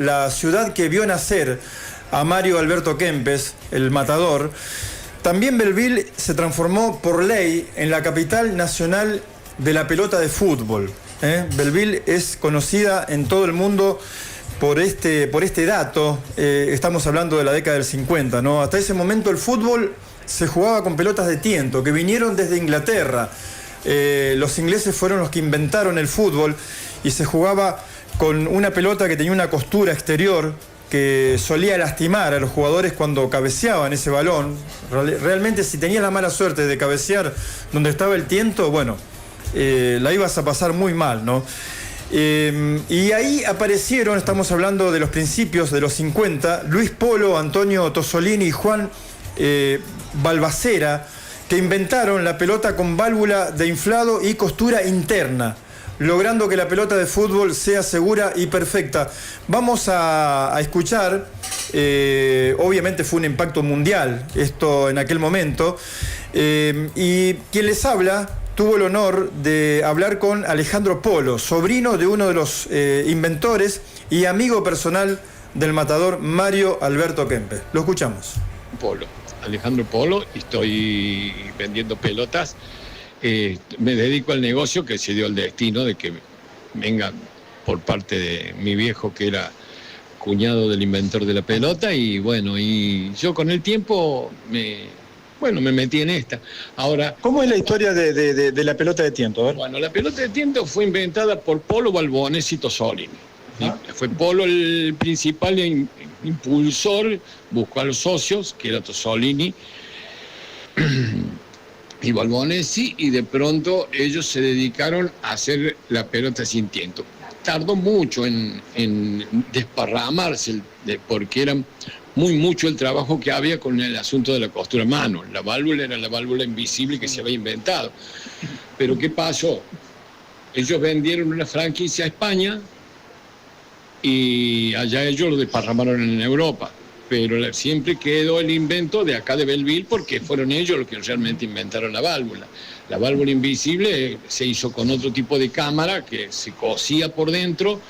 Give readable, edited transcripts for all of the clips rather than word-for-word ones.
La ciudad que vio nacer a Mario Alberto Kempes, el matador, también Belleville se transformó por ley en la capital nacional de la pelota de fútbol. Belleville es conocida en todo el mundo por este dato. Estamos hablando de la década del 50, ¿no? Hasta ese momento el fútbol se jugaba con pelotas de tiento que vinieron desde Inglaterra. Los ingleses fueron los que inventaron el fútbol y se jugaba con una pelota que tenía una costura exterior que solía lastimar a los jugadores cuando cabeceaban ese balón. Realmente, si tenías la mala suerte de cabecear donde estaba el tiento, bueno, la ibas a pasar muy mal, ¿no? Y ahí aparecieron, estamos hablando de los principios de los 50, Luis Polo, Antonio Tosolini y Juan Balbacera, que inventaron la pelota con válvula de inflado y costura interna, logrando que la pelota de fútbol sea segura y perfecta. Vamos a escuchar, obviamente fue un impacto mundial esto en aquel momento, y quien les habla tuvo el honor de hablar con Alejandro Polo, sobrino de uno de los inventores y amigo personal del matador Mario Alberto Kempes. Lo escuchamos. Alejandro Polo, estoy vendiendo pelotas. Me dedico al negocio que se dio el destino de que venga por parte de mi viejo, que era cuñado del inventor de la pelota, y bueno, y yo con el tiempo me metí en esta. Ahora, ¿cómo es la historia de la pelota de tiento? A ver. Bueno, la pelota de tiento fue inventada por Polo, Balbonesi y Tosolini. Fue Polo el principal impulsor, buscó a los socios, que era Tosolini y Balbonesi, y de pronto ellos se dedicaron a hacer la pelota sin tiento. Tardó mucho en desparramarse, porque era mucho el trabajo que había con el asunto de la costura a mano. La válvula era la válvula invisible que se había inventado. Pero ¿qué pasó? Ellos vendieron una franquicia a España y allá ellos lo desparramaron en Europa. Pero siempre quedó el invento de acá de Belleville, porque fueron ellos los que realmente inventaron la válvula. La válvula invisible se hizo con otro tipo de cámara que se cosía por dentro,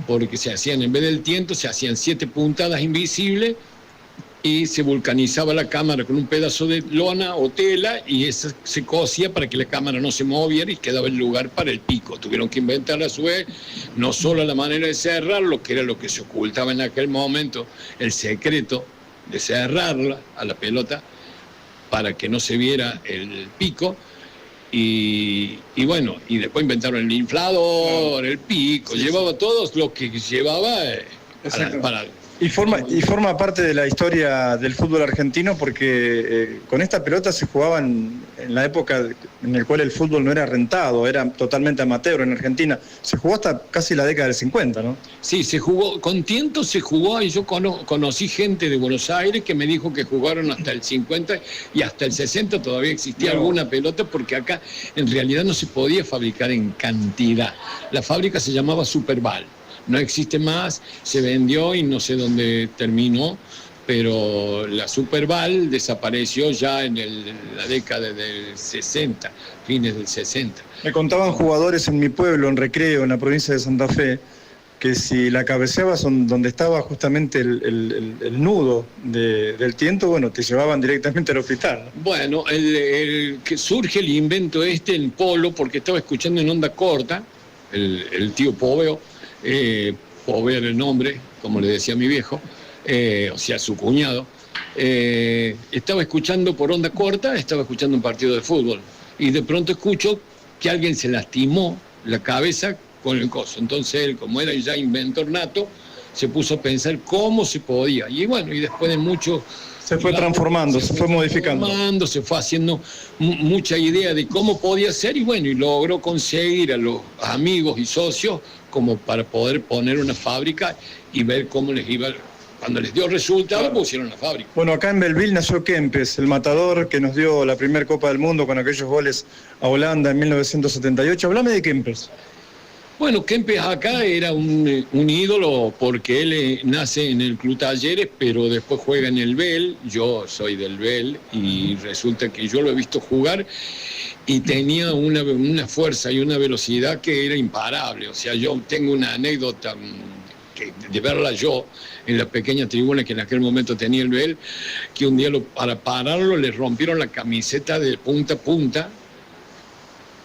porque se hacían, en vez del tiento, se hacían 7 puntadas invisibles y se vulcanizaba la cámara con un pedazo de lona o tela, y esa se cosía para que la cámara no se moviera y quedaba el lugar para el pico. Tuvieron que inventar a su vez no solo la manera de cerrarlo, que era lo que se ocultaba en aquel momento, el secreto de cerrarla a la pelota para que no se viera el pico, y bueno, y después inventaron el inflador, el pico, llevaba todo lo que llevaba para... Y forma parte de la historia del fútbol argentino, porque con esta pelota se jugaban en la época en la cual el fútbol no era rentado, era totalmente amateur en Argentina. Se jugó hasta casi la década del 50, ¿no? Sí, se jugó, con tiento se jugó, y yo conocí gente de Buenos Aires que me dijo que jugaron hasta el 50 y hasta el 60 todavía existía alguna pelota, porque acá en realidad no se podía fabricar en cantidad. La fábrica se llamaba Superbal. No existe más, se vendió y no sé dónde terminó, pero la Superbal desapareció ya en la década del 60, fines del 60. Me contaban jugadores en mi pueblo, en Recreo, en la provincia de Santa Fe, que si la cabeceabas donde estaba justamente el nudo del tiento, bueno, te llevaban directamente al hospital, ¿no? Bueno, que surge el invento en Polo, porque estaba escuchando en onda corta, el tío Poveo, Poveo era el nombre, como le decía mi viejo, o sea, su cuñado, estaba escuchando por onda corta, estaba escuchando un partido de fútbol, y de pronto escucho que alguien se lastimó la cabeza con el coso. Entonces él, como era ya inventor nato, se puso a pensar cómo se podía, y bueno, y después de mucho... Se fue transformando, se fue modificando. Se fue haciendo mucha idea de cómo podía ser, y bueno, y logró conseguir a los amigos y socios como para poder poner una fábrica y ver cómo les iba. Cuando les dio resultado, pusieron la fábrica. Bueno, acá en Belleville nació Kempes, el matador que nos dio la primera Copa del Mundo con aquellos goles a Holanda en 1978. Háblame de Kempes. Bueno, Kempes acá era un ídolo, porque él nace en el Club Talleres, pero después juega en el Bell. Yo soy del Bell y resulta que yo lo he visto jugar y tenía una fuerza y una velocidad que era imparable. O sea, yo tengo una anécdota de verla yo en la pequeña tribuna que en aquel momento tenía el Bel, que un día para pararlo le rompieron la camiseta de punta a punta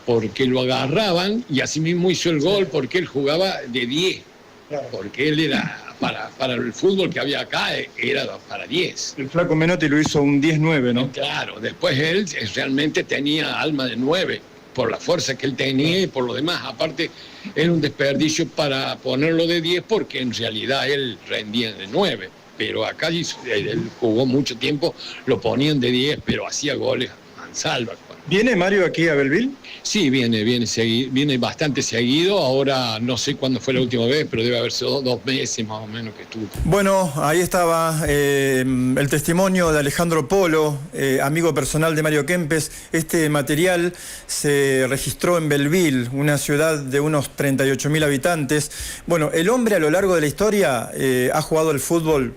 porque lo agarraban y así mismo hizo el gol porque él jugaba de 10, porque él era... Para el fútbol que había acá era para 10. El flaco Menotti lo hizo un 10-9, ¿no? Claro, después él realmente tenía alma de 9, por la fuerza que él tenía y por lo demás. Aparte, era un desperdicio para ponerlo de 10 porque en realidad él rendía de 9. Pero acá él jugó mucho tiempo, lo ponían de 10, pero hacía goles a mansalva. ¿Viene Mario aquí a Belleville? Sí, viene bastante seguido. Ahora no sé cuándo fue la última vez, pero debe haber sido 2 meses más o menos que estuvo. Bueno, ahí estaba el testimonio de Alejandro Polo, amigo personal de Mario Kempes. Este material se registró en Belleville, una ciudad de unos 38.000 habitantes. Bueno, el hombre a lo largo de la historia ha jugado el fútbol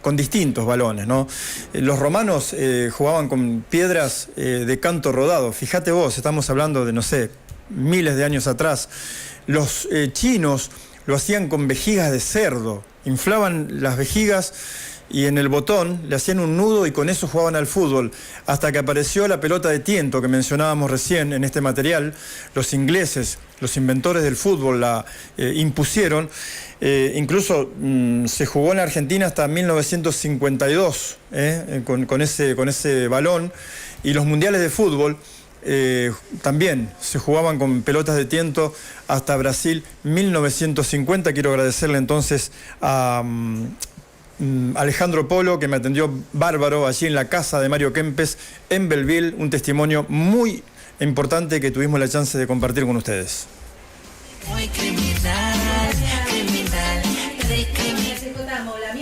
con distintos balones, ¿no? Los romanos jugaban con piedras de canto rodado. Fíjate vos, estamos hablando de, no sé, miles de años atrás. Los chinos lo hacían con vejigas de cerdo. Inflaban las vejigas y en el botón le hacían un nudo y con eso jugaban al fútbol. Hasta que apareció la pelota de tiento que mencionábamos recién en este material. Los ingleses, los inventores del fútbol, la impusieron. Incluso se jugó en Argentina hasta 1952 con ese balón. Y los mundiales de fútbol también se jugaban con pelotas de tiento hasta Brasil 1950. Quiero agradecerle entonces a Alejandro Polo, que me atendió bárbaro allí en la casa de Mario Kempes en Belleville, un testimonio muy importante que tuvimos la chance de compartir con ustedes. Muy criminal.